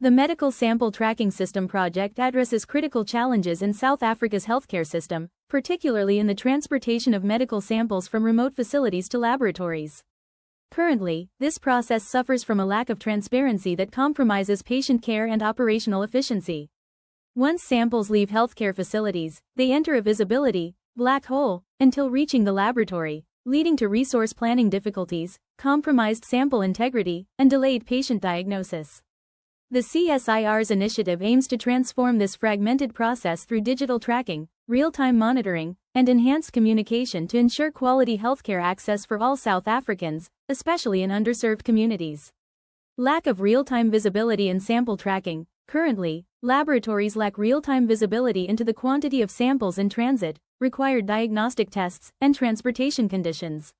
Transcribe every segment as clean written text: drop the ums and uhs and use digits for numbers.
The Medical Sample Tracking System project addresses critical challenges in South Africa's healthcare system, particularly in the transportation of medical samples from remote facilities to laboratories. Currently, this process suffers from a lack of transparency that compromises patient care and operational efficiency. Once samples leave healthcare facilities, they enter a visibility black hole until reaching the laboratory, leading to resource planning difficulties, compromised sample integrity, and delayed patient diagnosis. The CSIR's initiative aims to transform this fragmented process through digital tracking, real-time monitoring, and enhanced communication to ensure quality healthcare access for all South Africans, especially in underserved communities. Lack of real-time visibility in sample tracking. Currently, laboratories lack real-time visibility into the quantity of samples in transit, required diagnostic tests, and transportation conditions.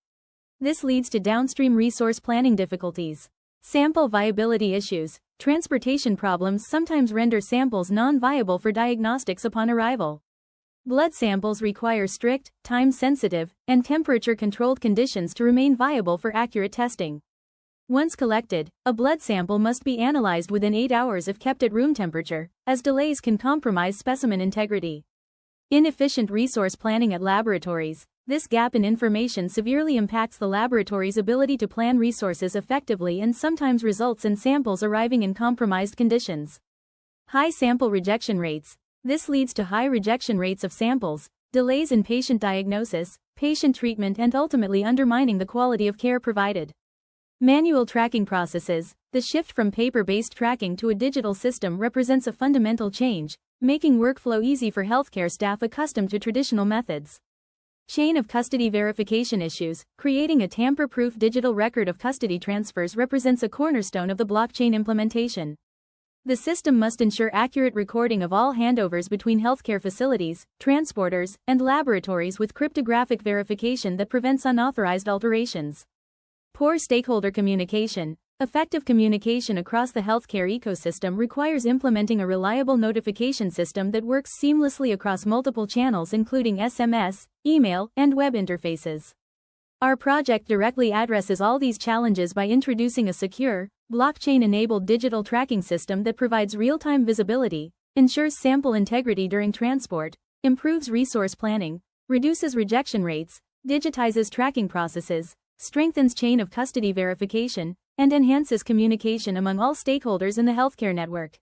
This leads to downstream resource planning difficulties. Sample viability issues. Transportation problems sometimes render samples non-viable for diagnostics upon arrival. Blood samples require strict, time-sensitive, and temperature-controlled conditions to remain viable for accurate testing. Once collected, a blood sample must be analyzed within 8 hours if kept at room temperature, as delays can compromise specimen integrity. Inefficient resource planning at laboratories. This gap in information severely impacts the laboratory's ability to plan resources effectively and sometimes results in samples arriving in compromised conditions. High sample rejection rates. This leads to high rejection rates of samples, delays in patient diagnosis, patient treatment, and ultimately undermining the quality of care provided. Manual tracking processes. The shift from paper-based tracking to a digital system represents a fundamental change, making workflow easy for healthcare staff accustomed to traditional methods. Chain of custody verification issues. Creating a tamper-proof digital record of custody transfers represents a cornerstone of the blockchain implementation. The system must ensure accurate recording of all handovers between healthcare facilities, transporters, and laboratories with cryptographic verification that prevents unauthorized alterations. Poor stakeholder communication. Effective communication across the healthcare ecosystem requires implementing a reliable notification system that works seamlessly across multiple channels including SMS, email, and web interfaces. Our project directly addresses all these challenges by introducing a secure, blockchain-enabled digital tracking system that provides real-time visibility, ensures sample integrity during transport, improves resource planning, reduces rejection rates, digitizes tracking processes, strengthens chain of custody verification, and enhances communication among all stakeholders in the healthcare network.